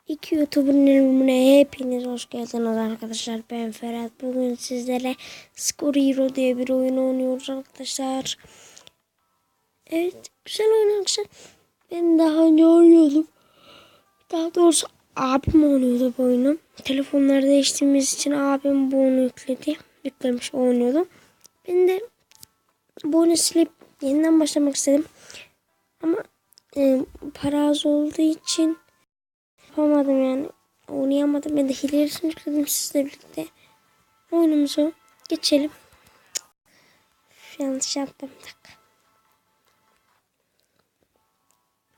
İki YouTuber'ın bölümüne hepiniz hoş geldiniz arkadaşlar. Ben Ferhat. Bugün sizlere Skor Hero diye bir oyun oynuyoruz arkadaşlar. Evet, güzel oyun arkadaşlar. Ben daha önce oynuyordum. Daha doğrusu abim oynuyordu bu oyunu. Telefonları değiştirdiğimiz için abim bu oyunu yüklemiş oynuyordu. Ben de bu oyunu silip yeniden başlamak istedim. Ama para az olduğu için yapamadım yani. Oynayamadım. Ben de hilesini yükledim sizle birlikte. Oyunumuzu geçelim. Yanlış yaptım.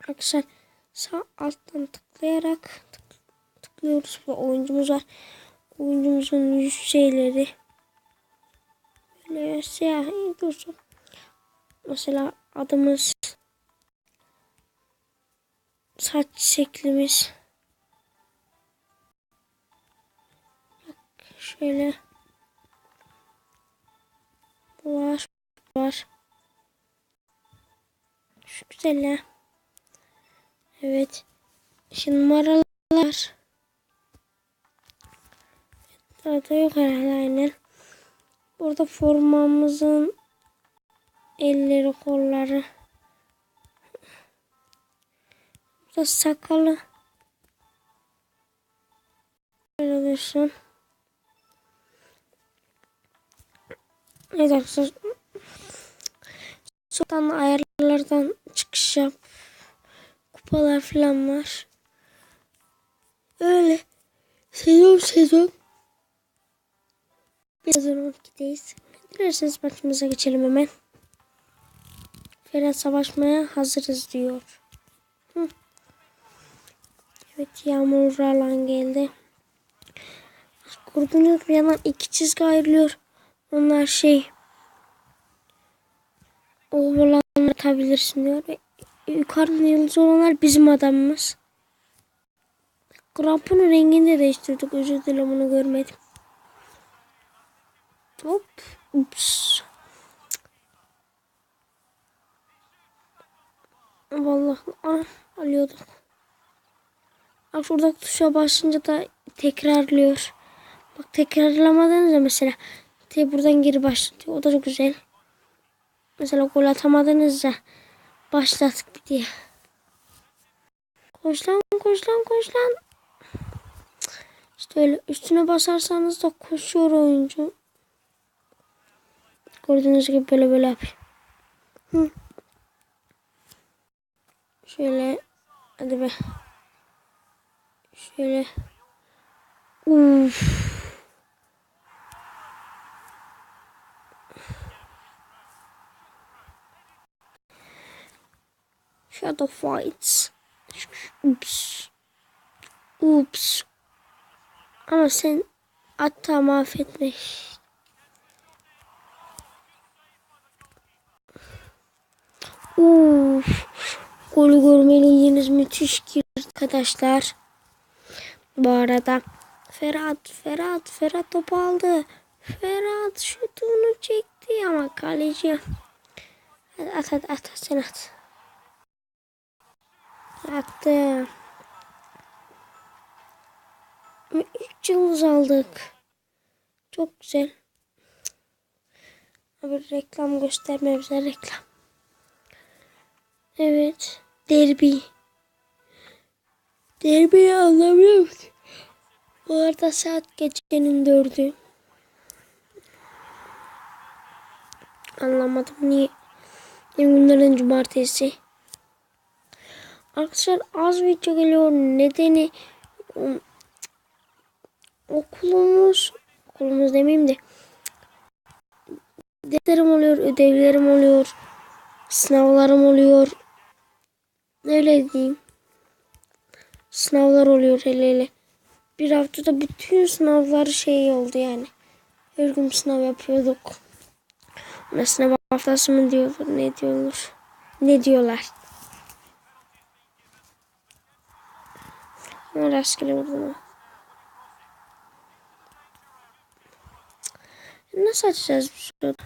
Arkadaşlar sağ alttan tıklayarak tıklıyoruz. Bu oyuncumuz var. Oyuncumuzun yüz şeyleri böyle siyah dursun. Mesela adımız, saç şeklimiz. Şöyle bu var. Şu güzel ya. Evet. Şimdi numaralar. Daha yok herhalde aynen. Burada formamızın elleri, kolları. Burada sakalı. Böyle dursun. Evet arkadaşlar. Sonradan ayarlardan çıkış yap. Kupalar falan var. Öyle. Sezon. Sezon 12'deyiz. Dilerseniz maçımıza geçelim hemen. Ferhat savaşmaya hazırız diyor. Evet, yağmur alan geldi. Gördüğünüz bir yandan iki çizgi ayrılıyor. Onlar ovalanlar atabilirsin diyor. Yukarıda yıldız olanlar bizim adamımız. Kramponun rengini de değiştirdik. Özür dilerim, onu görmedim. Hop. Ups. Vallahi alıyorduk. Bak şuradaki tuşa basınca da tekrarlıyor. Bak tekrarlamadınız ya mesela. Buradan geri başlatıyor. O da çok güzel. Mesela gol atamadınız ya. Başlattık diye. Koş lan. İşte öyle üstüne basarsanız da koşuyor oyuncu. Gördüğünüz gibi böyle yapıyor. Şöyle. Hadi be. Şöyle. Uff. Shadow Fights. Ups. Ama sen hatta mahvetme. Golü görmeliydiniz. Müthiş girdi arkadaşlar. Bu arada Ferhat topu aldı. Ferhat şutunu çekti ama kaleci. At sen at. Attı. 3 yıldız aldık. Çok güzel. Abi reklam gösterme bize, reklam. Evet. Derbiyi anlamıyorum ki. Bu arada saat gecenin 4'ü. Anlamadım niye. Günlerin cumartesi. Arkadaşlar az video geliyor. Nedeni okulumuz demeyeyim de derslerim oluyor, ödevlerim oluyor, sınavlarım oluyor. Öyle diyeyim. Sınavlar oluyor hele. Bir haftada bütün sınavlar oldu yani. Her gün sınav yapıyorduk. Ona sınav haftası mı diyorlar. Ne diyorlar? Ama rastgele vurdum. Nasıl açacağız bu sırada?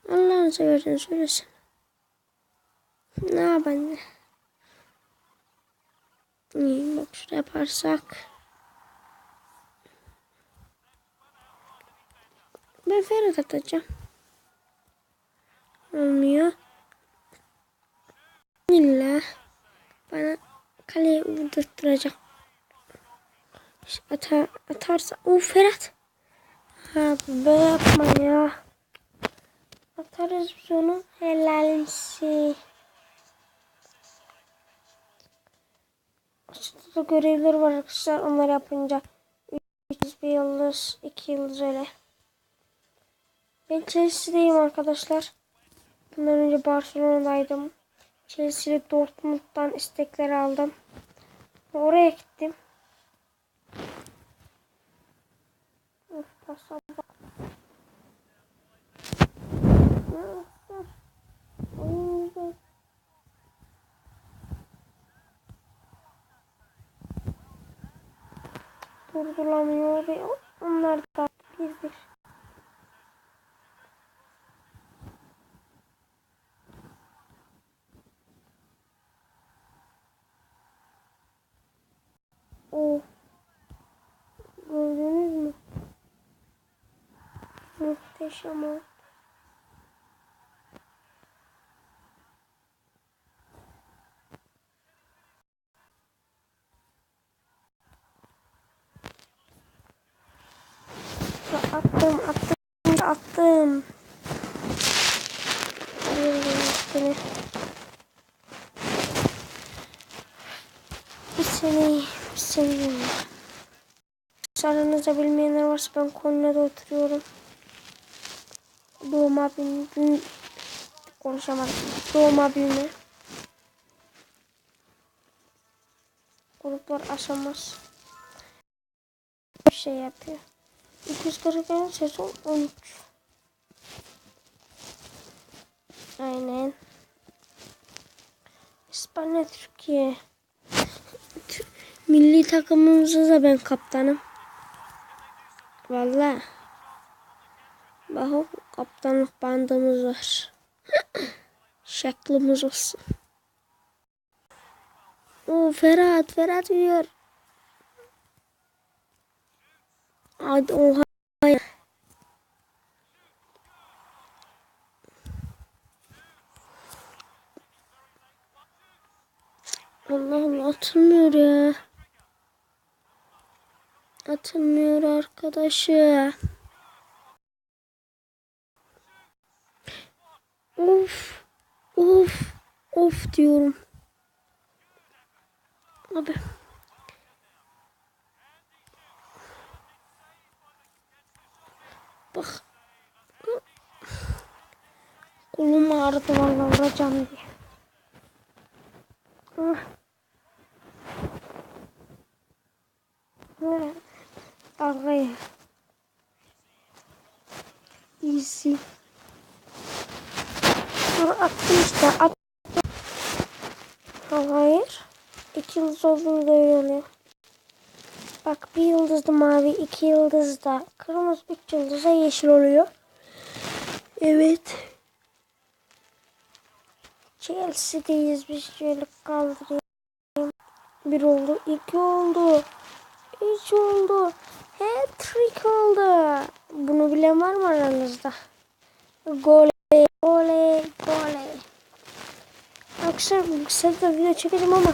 Allah'ını seversen söylesin. Ne yapayım? İyi, bak şurada yaparsak. Ben Ferhat atacağım. Olmuyor. İlla bana kaleye vurdurtturacak. Atarsa. Ferhat. Be yapma ya. Atarız biz onu. Helalsi. Açıkta da görevler var arkadaşlar. Onları yapınca 3 bir yıldız, 2 yıldız öyle. Ben Chelsea'deyim arkadaşlar. Bundan önce Barcelona'daydım. Chelsea'de Dortmund'dan istekler aldım. Oraya gittim. Durdurulamıyor ve onlar da bir. Oh. Gördünüz mü? Muhteşem o. Attım. Bir sene. Aranızda bilmeyenler varsa ben Konya'da oturuyorum. Doğma büyüme. Konuşamadım. Doğma büyüme. Gruplar aşamaz. Bir şey yapıyor. 240 sezon 13. Aynen. İspanya, Türkiye. Milli takımımızda da ben kaptanım. Vallahi. Bak kaptanlık bandımız var. Şeklimiz olsun. Ferhat diyor. Hadi oha. Allah atılmıyor ya. Atılmıyor arkadaşı. Of diyorum. Abi. Bak. Kolum ağrıdı vallahi vuracağım diye. Dalgayı. Easy. Dur attım işte. Hayır. 2 yıldız olduğunu da öyle oluyor. Bak bir yıldızda mavi, 2 yıldızda kırmızı, 3 yıldızda yeşil oluyor. Evet. Chelsea'deyiz biz, şöyle kaldırayım. 1 oldu, 2 oldu, 3 oldu, hat-trick oldu. Bunu bilen var mı aranızda? Oley. Arkadaşlar bilgisayarda video çekeceğim ama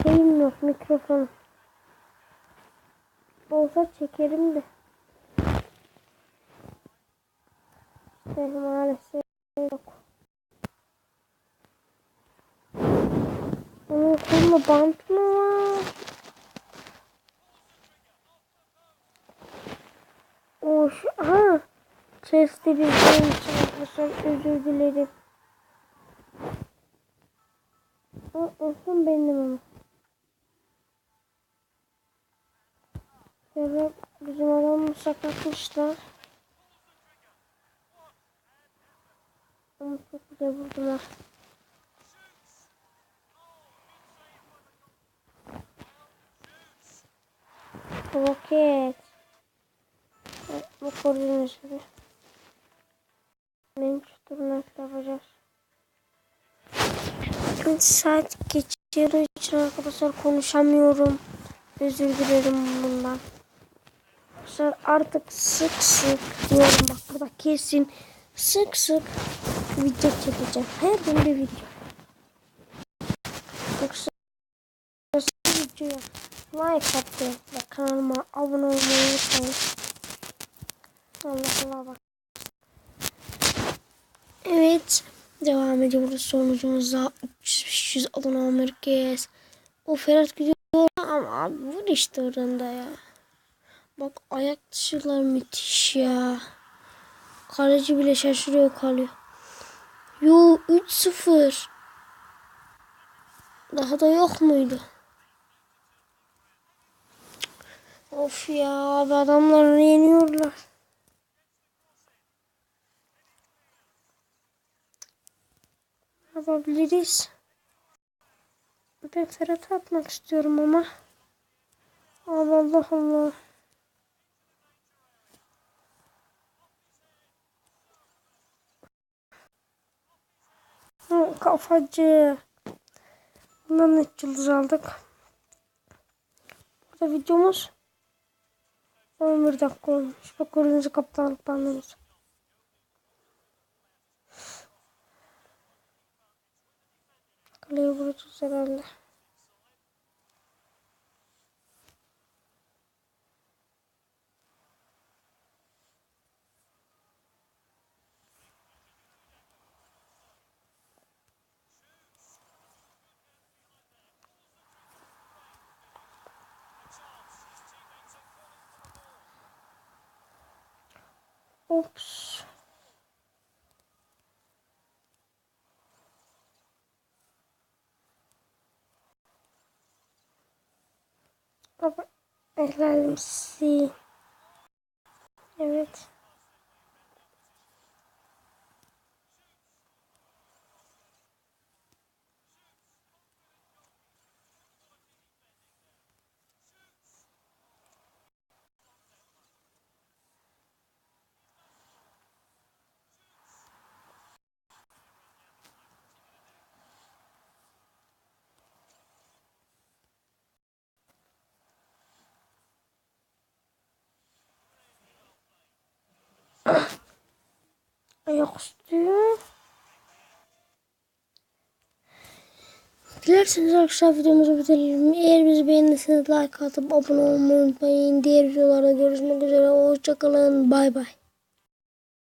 şeyim yok, mikrofon. Olsa çekerim de. İşte maalesef yok. Onun kolunda bant mı var? Chelsea bir benim için arkadaşlar, özür dilerim. Olsun benim ama. Evet, bizim adamı sakatmışlar. Ama çok güzel vurdular. Roket. Bu koordinatörü. Benim şu turnuvayı yapacağız. Saat geç. Bilgisayarı için arkadaşlar konuşamıyorum. Özür dilerim bundan. Arkadaşlar artık sık sık diyorum, bak burada kesin sık sık video çekeceğim. Her gün bir video. Yoksa videoya like attı ve kanalıma abone olmayı unutmayın. Allah Allah bak. Evet. Devam ediyoruz sonucumuza. 300 abone olmalıyız. O Ferhat gidiyor ama abi vur işte oranda ya. Bak ayak dışılar müthiş ya. Kaleci bile şaşırıyor kalıyor. Yo 3-0. Daha da yok muydu? Of ya abi adamları yeniyorlar. Yapabiliriz. Ben Ferhat'a atmak istiyorum ama. Allah Allah. Kafacı. Bundan 3 yıldız aldık. Burada videomuz 11 dakika olmuş. Bak gördüğünüz kaptanlık bandımız. Kaleye vuracağız herhalde. Ops. Baba ellerimizi. Evet. Ayaküstü. Dilerseniz arkadaşlar videomuzu bitirelim. Eğer bizi beğendiyseniz like atıp abone olmayı unutmayın. Diğer videolarda görüşmek üzere. Hoşçakalın. Bay bay.